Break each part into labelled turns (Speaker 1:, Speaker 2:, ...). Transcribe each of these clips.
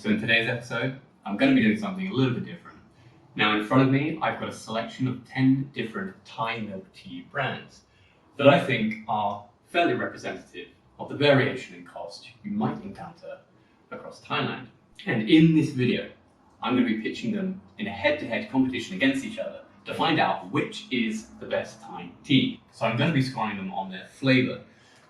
Speaker 1: So in today's episode, I'm going to be doing something a little bit different. Now in front of me, I've got a selection of 10 different Thai milk tea brands that I think are fairly representative of the variation in cost you might encounter across Thailand. And in this video, I'm going to be pitching them in a head-to-head competition against each other to find out which is the best Thai tea. So I'm going to be scoring them on their flavor.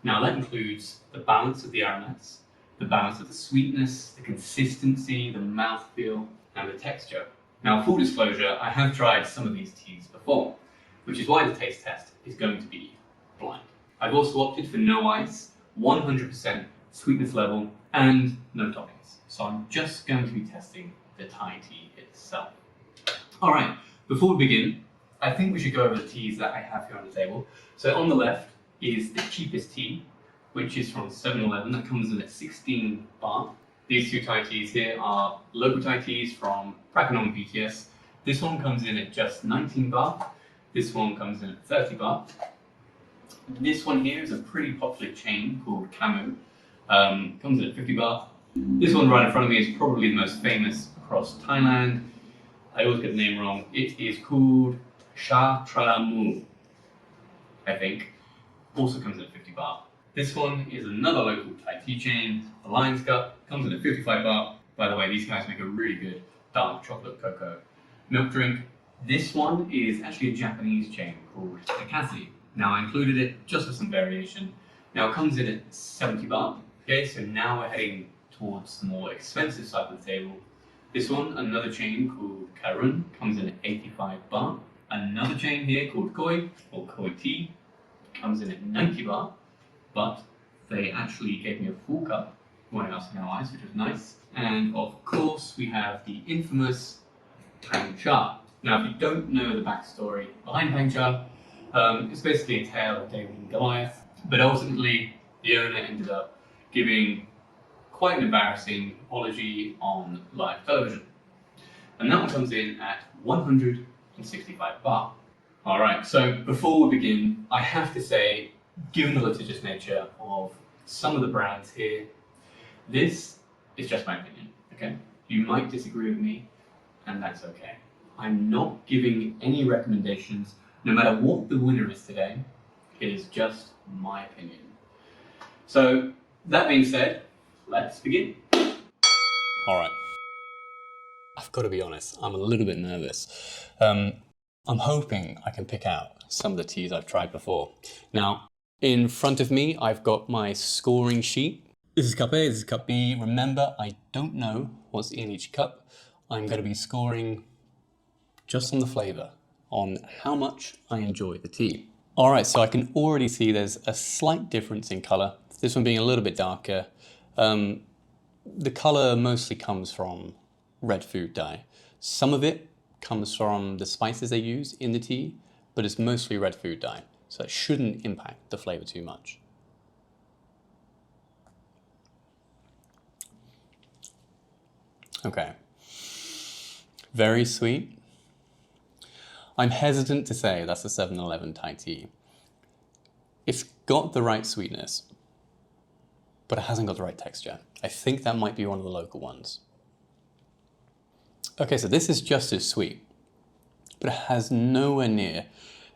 Speaker 1: Now that includes the balance of the aromats, the balance of the sweetness, the consistency, the mouthfeel, and the texture. Now, full disclosure, I have tried some of these teas before, which is why the taste test is going to be blind. I've also opted for no ice, 100% sweetness level, and no toppings. So I'm just going to be testing the Thai tea itself. All right, before we begin, I think we should go over the teas that I have here on the table. So on the left is the cheapest tea, which is from 7-Eleven. That comes in at 16 baht. These two Thai teas here are local Thai teas from Prakanong BTS. This one comes in at just 19 baht. This one comes in at 30 baht. This one here is a pretty popular chain called Camu. Comes in at 50 baht. This one right in front of me is probably the most famous across Thailand. I always get the name wrong. It is called Cha Tra Mu, I think. Also comes in at 50 baht. This one is another local Thai tea chain, the Lion's Cup, comes in at 55 baht. By the way, these guys make a really good dark chocolate cocoa milk drink. This one is actually a Japanese chain called Takase. Now I included it just for some variation. Now it comes in at 70 baht. Okay, so now we're heading towards the more expensive side of the table. This one, another chain called Karun, comes in at 85 baht. Another chain here called Koi, or Koi Tea, comes in at 90 baht. But they actually gave me a full cup when I asked for no ice, which was nice. And of course, we have the infamous Pang Cha. Now, if you don't know the backstory behind Pang Cha, it's basically a tale of David and Goliath. But ultimately, the owner ended up giving quite an embarrassing apology on live television. And that one comes in at 165 baht. All right, so before we begin, I have to say, given the litigious nature of some of the brands here, this is just my opinion, okay? You might disagree with me, and that's okay. I'm not giving any recommendations, no matter what the winner is today. It is just my opinion. So, that being said, let's begin. All right. I've got to be honest, I'm a little bit nervous. I'm hoping I can pick out some of the teas I've tried before. Now, in front of me, I've got my scoring sheet. This is cup A, this is cup B. Remember, I don't know what's in each cup. I'm going to be scoring just on the flavour, on how much I enjoy the tea. All right, so I can already see there's a slight difference in colour. This one being a little bit darker. The colour mostly comes from red food dye. Some of it comes from the spices they use in the tea, but it's mostly red food dye. So it shouldn't impact the flavour too much. Okay. Very sweet. I'm hesitant to say that's a 7-Eleven Thai tea. It's got the right sweetness, but it hasn't got the right texture. I think that might be one of the local ones. Okay, so this is just as sweet, but it has nowhere near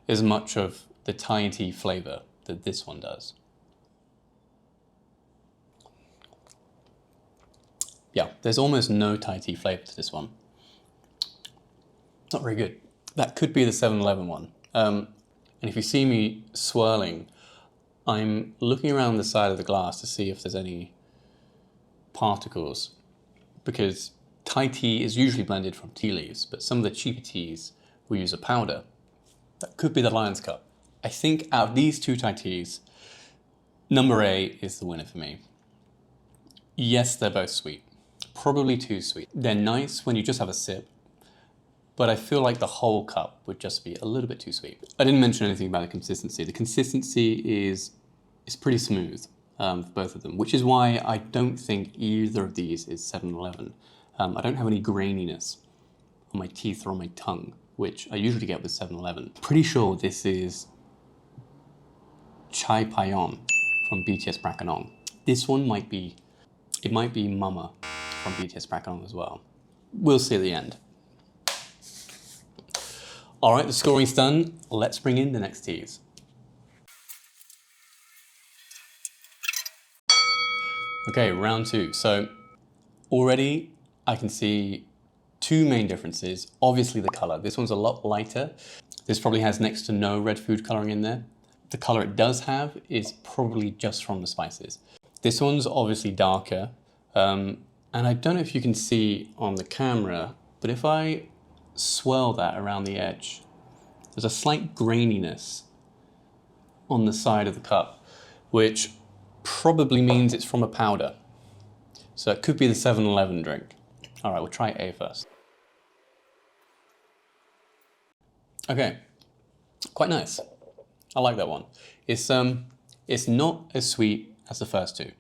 Speaker 1: as much of the Thai tea flavour that this one does. Yeah, there's almost no Thai tea flavour to this one. It's not very good. That could be the 7-Eleven one. And if you see me swirling, I'm looking around the side of the glass to see if there's any particles, because Thai tea is usually blended from tea leaves, but some of the cheaper teas will use a powder. That could be the Lion's Cup. I think out of these two Thai teas, number A is the winner for me. Yes, they're both sweet. Probably too sweet. They're nice when you just have a sip, but I feel like the whole cup would just be a little bit too sweet. I didn't mention anything about the consistency. The consistency is pretty smooth for both of them, which is why I don't think either of these is 7-Eleven. I don't have any graininess on my teeth or on my tongue, which I usually get with 7-Eleven. Pretty sure this is Chai Payon from BTS Prakanong. This one might be Mama from BTS Back On as well. We'll see at the end. All right, the scoring's done. Let's bring in the next teas. Okay, round two. So already I can see two main differences. Obviously the color. This one's a lot lighter. This probably has next to no red food coloring in there. The color it does have is probably just from the spices. This one's obviously darker. And I don't know if you can see on the camera, but if I swirl that around the edge, there's a slight graininess on the side of the cup, which probably means it's from a powder. So it could be the 7-Eleven drink. All right, we'll try A first. Okay, quite nice. I like that one. It's not as sweet as the first two.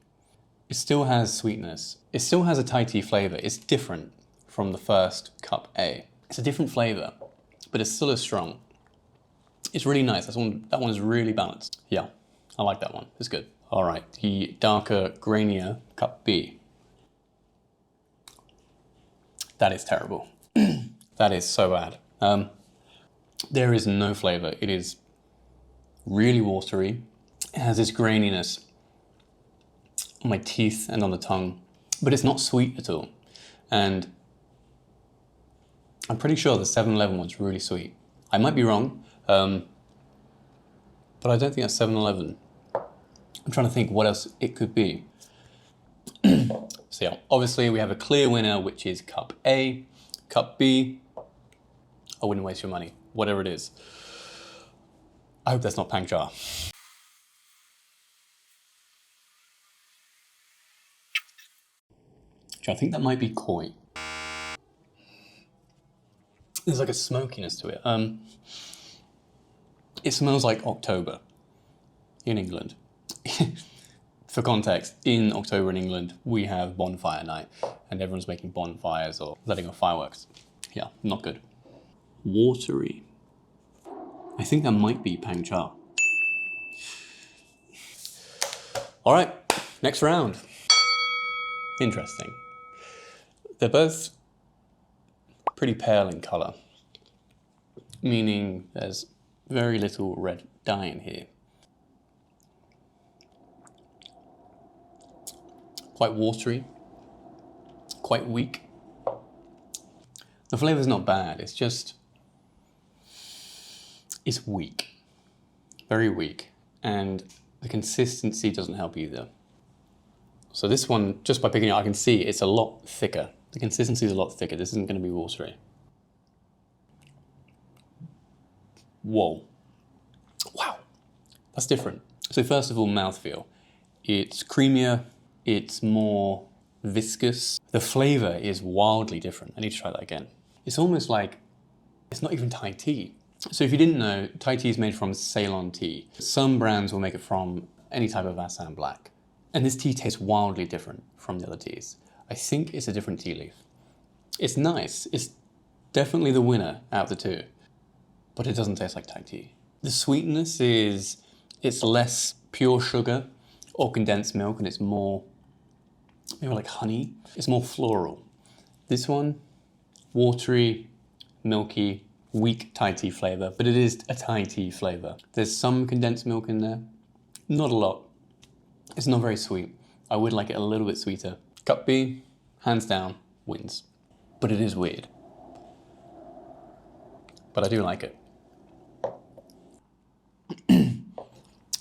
Speaker 1: It still has sweetness. It still has a Thai tea flavor. It's different from the first cup A. It's a different flavor, but it's still as strong. It's really nice. That one is really balanced. Yeah, I like that one. It's good. All right, the darker, grainier cup B. That is terrible. That is so bad. There is no flavor. It is really watery. It has this graininess on my teeth and on the tongue, but it's not sweet at all. And I'm pretty sure the 7-Eleven one's really sweet. I might be wrong, but I don't think that's 7-Eleven. I'm trying to think what else it could be. So yeah, obviously we have a clear winner, which is cup A. Cup B, I wouldn't waste your money, whatever it is. I hope that's not Pang Cha. I think that might be Koi. There's like a smokiness to it. It smells like October in England. For context, in October in England, we have bonfire night and everyone's making bonfires or letting off fireworks. Yeah, not good. Watery. I think that might be Pang Cha. All right, next round. Interesting. They're both pretty pale in color, meaning there's very little red dye in here. Quite watery, quite weak. The flavor's not bad, it's just, it's weak, very weak, and the consistency doesn't help either. So this one, just by picking it up, I can see it's a lot thicker. The consistency is a lot thicker. This isn't going to be watery. Whoa. Wow. That's different. So first of all, mouthfeel. It's creamier. It's more viscous. The flavor is wildly different. I need to try that again. It's almost like, it's not even Thai tea. So if you didn't know, Thai tea is made from Ceylon tea. Some brands will make it from any type of Assam black. And this tea tastes wildly different from the other teas. I think it's a different tea leaf. It's nice. It's definitely the winner out of the two, but it doesn't taste like Thai tea. The sweetness is, it's less pure sugar or condensed milk, and it's more, maybe like honey. It's more floral. This one, watery, milky, weak Thai tea flavor, but it is a Thai tea flavor. There's some condensed milk in there, not a lot. It's not very sweet. I would like it a little bit sweeter. Cup B, hands down, wins. But it is weird. But I do like it.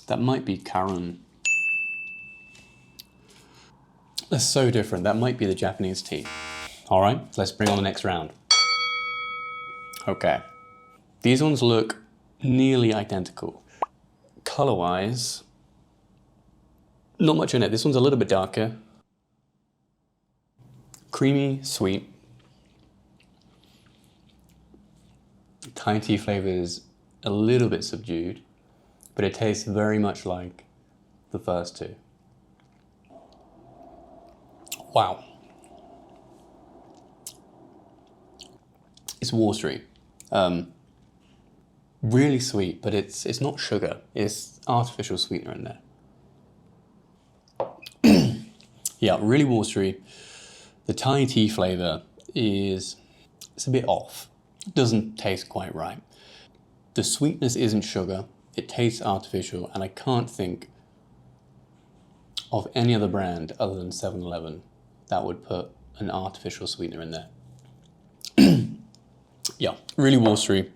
Speaker 1: That might be Karon. That's so different. That might be the Japanese tea. All right, let's bring on the next round. Okay. These ones look nearly identical. Color-wise, not much in it. This one's a little bit darker. Creamy, sweet. Thai tea flavor is a little bit subdued, but it tastes very much like the first two. Wow. It's watery. Really sweet, but it's not sugar. It's artificial sweetener in there. Yeah, really watery.
Speaker 2: The Thai tea flavour it's a bit off. It doesn't taste quite right. The sweetness isn't sugar. It tastes artificial, and I can't think of any other brand other than 7-Eleven that would put an artificial sweetener in there. Yeah, really watery,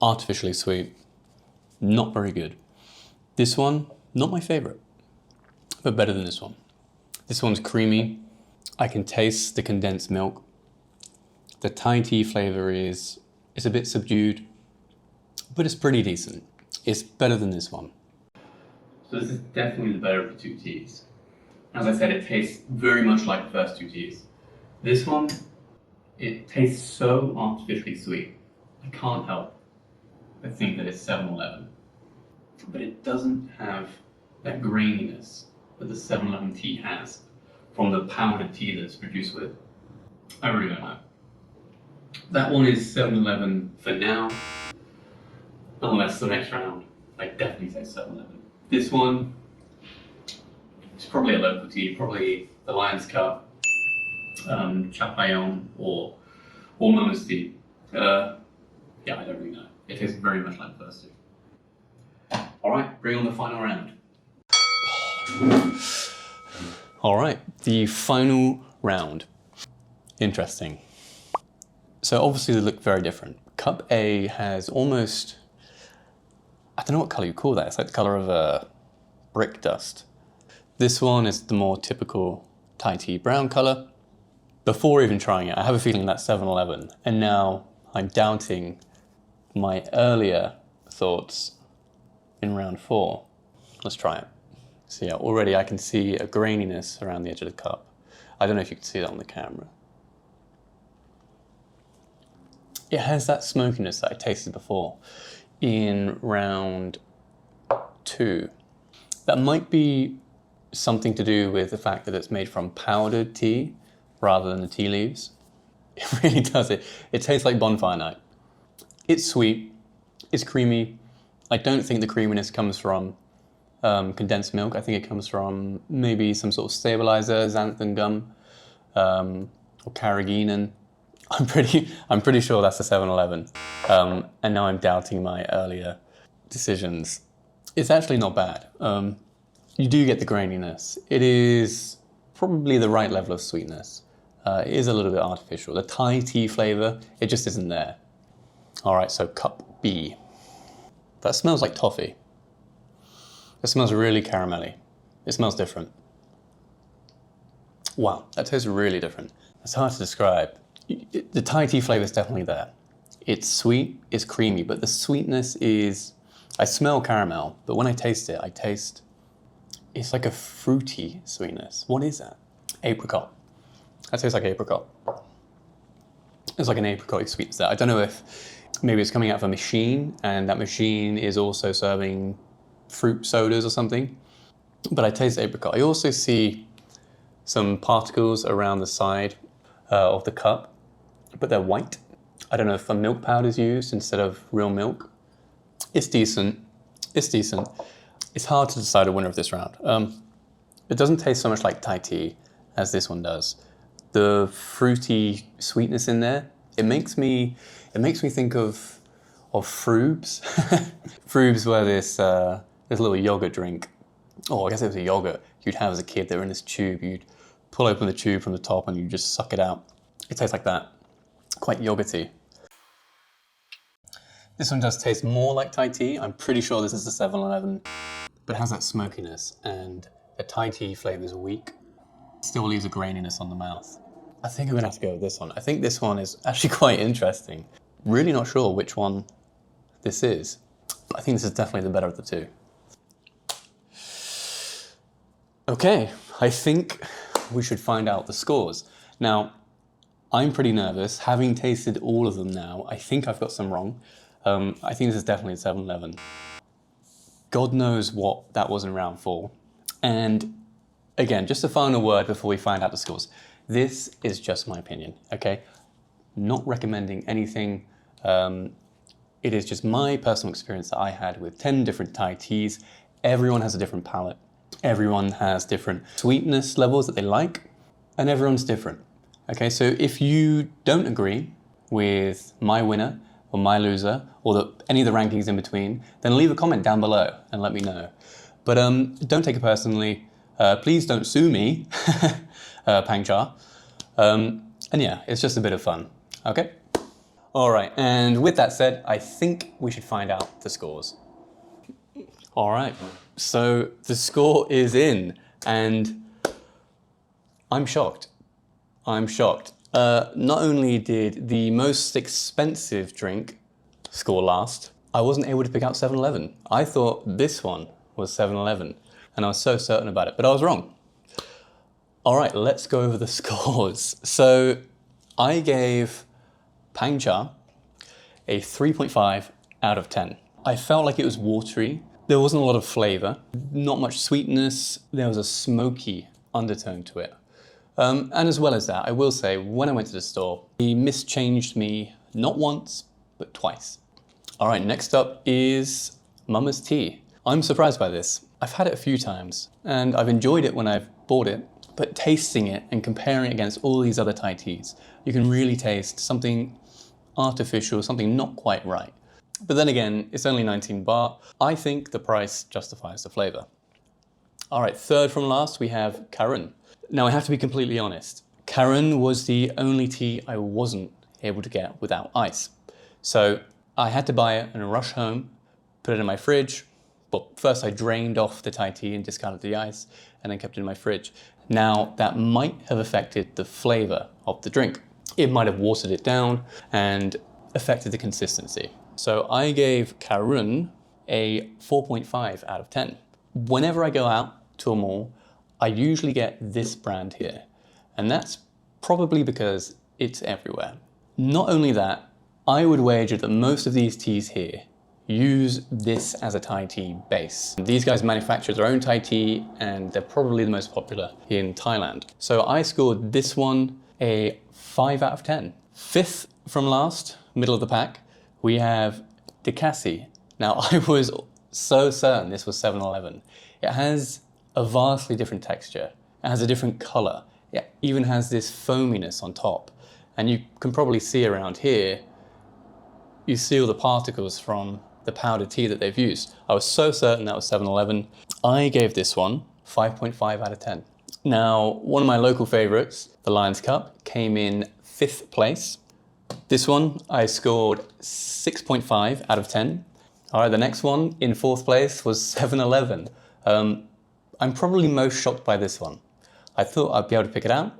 Speaker 2: artificially sweet, not very good. This one, not my favourite, but better than this one. This one's creamy. I can taste the condensed milk. The Thai tea flavour is a bit subdued, but it's pretty decent. It's better than this one.
Speaker 1: So this is definitely the better of the two teas. As I said, it tastes very much like the first two teas. This one, it tastes so artificially sweet. I can't help but think that it's 7-Eleven. But it doesn't have that graininess that the 7-Eleven tea has from the powdered tea that it's produced with. I really don't know. That one is 7-Eleven for now. Unless the next round, I definitely say 7-Eleven. This one, it's probably a local tea, probably the Lions Cup, Chapayon, or Mama's tea. Yeah, I don't really know. It tastes very much like the first two. All right, bring on the final round.
Speaker 2: All right, the final round. Interesting. So obviously they look very different. Cup A has almost, I don't know what colour you call that. It's like the colour of brick dust. This one is the more typical Thai tea brown colour. Before even trying it, I have a feeling that's 7-Eleven. And now I'm doubting my earlier thoughts in round 4. Let's try it. So yeah, already I can see a graininess around the edge of the cup. I don't know if you can see that on the camera. It has that smokiness that I tasted before in round 2. That might be something to do with the fact that it's made from powdered tea rather than the tea leaves. It really does. It tastes like bonfire night. It's sweet, it's creamy. I don't think the creaminess comes from condensed milk. I think it comes from maybe some sort of stabilizer, xanthan gum, or carrageenan. I'm pretty sure that's the 7-Eleven. And now I'm doubting my earlier decisions. It's actually not bad. You do get the graininess. It is probably the right level of sweetness. It is a little bit artificial. The Thai tea flavour, it just isn't there. All right, so cup B. That smells like toffee. It smells really caramelly. It smells different. Wow, that tastes really different. It's hard to describe. The Thai tea flavour is definitely there. It's sweet, it's creamy, but the sweetness is, I smell caramel, but when I taste it, it's like a fruity sweetness. What is that? Apricot. That tastes like apricot. It's like an apricot sweetness there. I don't know if maybe it's coming out of a machine and that machine is also serving fruit sodas or something, but I taste apricot. I also see some particles around the side of the cup, but they're white. I don't know if a milk powder is used instead of real milk. It's decent. It's decent. It's hard to decide a winner of this round. It doesn't taste so much like Thai tea as this one does. The fruity sweetness in there, it makes me think of Frubes. Frubes were this little yogurt drink. Oh, I guess it was a yogurt you'd have as a kid. They were in this tube. You'd pull open the tube from the top and you just suck it out. It tastes like that. Quite yogurty. This one does taste more like Thai tea. I'm pretty sure this is the 7-Eleven, but it has that smokiness and the Thai tea flavour is weak. Still leaves a graininess on the mouth. I think I'm gonna have to go with this one. I think this one is actually quite interesting. Really not sure which one this is. I think this is definitely the better of the two. Okay, I think we should find out the scores. Now, I'm pretty nervous. Having tasted all of them now, I think I've got some wrong. I think this is definitely a 7-Eleven. God knows what that was in round 4. And again, just a final word before we find out the scores. This is just my opinion, okay? Not recommending anything. It is just my personal experience that I had with 10 different Thai teas. Everyone has a different palate. Everyone has different sweetness levels that they like, and everyone's different. Okay, so if you don't agree with my winner or my loser or any of the rankings in between, then leave a comment down below and let me know. But don't take it personally. Please don't sue me, Pangcha. And yeah, it's just a bit of fun. Okay? All right, and with that said, I think we should find out the scores. All right, so the score is in, and I'm shocked. I'm shocked. Not only did the most expensive drink score last, I wasn't able to pick out 7-Eleven. I thought this one was 7-Eleven, and I was so certain about it, but I was wrong. All right, let's go over the scores. So I gave Pangcha a 3.5 out of 10. I felt like it was watery. There wasn't a lot of flavor, not much sweetness. There was a smoky undertone to it. And as well as that, I will say, when I went to the store, he mischanged me not once, but twice. All right, next up is Mama's Tea. I'm surprised by this. I've had it a few times, and I've enjoyed it when I've bought it, but tasting it and comparing it against all these other Thai teas, you can really taste something artificial, something not quite right. But then again, it's only 19 baht. I think the price justifies the flavor. All right, third from last, we have Karon. Now I have to be completely honest. Karon was the only tea I wasn't able to get without ice. So I had to buy it and rush home, put it in my fridge. But first I drained off the Thai tea and discarded the ice and then kept it in my fridge. Now that might have affected the flavor of the drink. It might have watered it down and affected the consistency. So I gave Karon a 4.5 out of 10. Whenever I go out to a mall, I usually get this brand here. And that's probably because it's everywhere. Not only that, I would wager that most of these teas here use this as a Thai tea base. These guys manufacture their own Thai tea and they're probably the most popular in Thailand. So I scored this one a 5 out of 10. Fifth from last, middle of the pack, we have Decassi. Now I was so certain this was 7-Eleven. It has a vastly different texture. It has a different color. It even has this foaminess on top. And you can probably see around here, you see all the particles from the powdered tea that they've used. I was so certain that was 7-Eleven. I gave this one 5.5 out of 10. Now, one of my local favorites, the Lions Cup, came in 5th place. This one, I scored 6.5 out of 10. All right, the next one in 4th place was 7-Eleven. I'm probably most shocked by this one. I thought I'd be able to pick it out,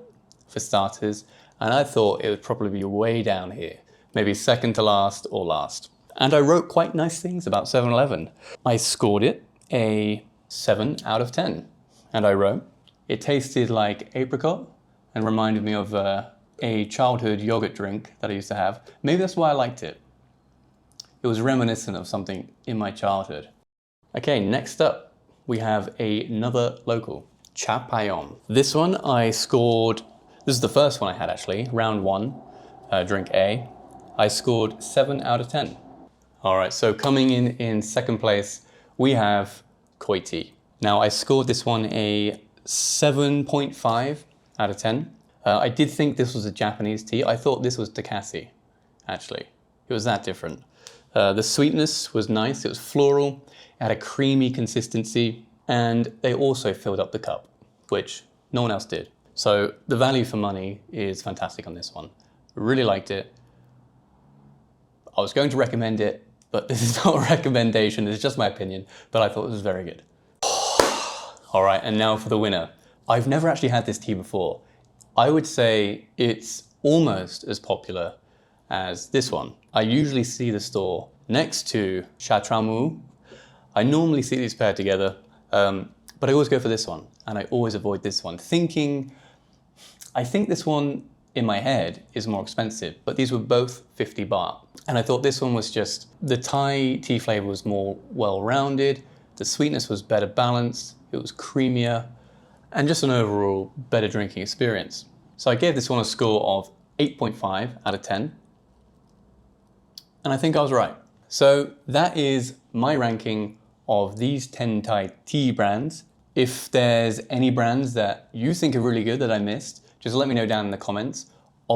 Speaker 2: for starters, and I thought it would probably be way down here, maybe second to last or last. And I wrote quite nice things about 7-Eleven. I scored it a 7 out of 10. And I wrote, it tasted like apricot and reminded me of a childhood yogurt drink that I used to have. Maybe that's why I liked it. It was reminiscent of something in my childhood. Okay, next up, we have another local, Cha Payom. This one I scored, this is the first one I had actually, round 1, drink A. I scored 7 out of 10. All right, so coming in second place, we have Koi Tea. Now I scored this one a 7.5 out of 10. I did think this was a Japanese tea. I thought this was Decassi, actually. It was that different. The sweetness was nice, it was floral, it had a creamy consistency, and they also filled up the cup, which no one else did. So the value for money is fantastic on this one. Really liked it. I was going to recommend it, but this is not a recommendation, it's just my opinion, but I thought it was very good. All right, and now for the winner. I've never actually had this tea before. I would say it's almost as popular as this one. I usually see the store next to Cha Tramu. I normally see these paired together, but I always go for this one, and I always avoid this one, I think this one in my head is more expensive, but these were both 50 baht. And I thought this one was just, the Thai tea flavor was more well-rounded, the sweetness was better balanced, it was creamier, and just an overall better drinking experience. So I gave this one a score of 8.5 out of 10. And I think I was right. So that is my ranking of these 10 Thai tea brands. If there's any brands that you think are really good that I missed, just let me know down in the comments.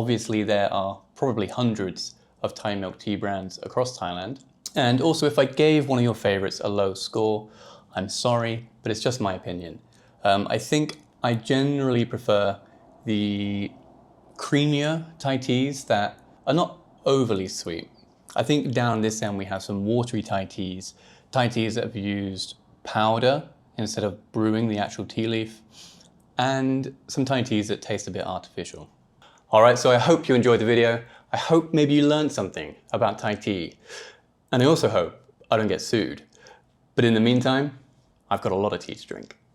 Speaker 2: Obviously, there are probably hundreds of Thai milk tea brands across Thailand. And also, if I gave one of your favorites a low score, I'm sorry, but it's just my opinion. I think I generally prefer the creamier Thai teas that are not overly sweet. I think down this end we have some watery Thai teas that have used powder instead of brewing the actual tea leaf, and some Thai teas that taste a bit artificial. Alright, so I hope you enjoyed the video. I hope maybe you learned something about Thai tea. And I also hope I don't get sued. But in the meantime, I've got a lot of tea to drink.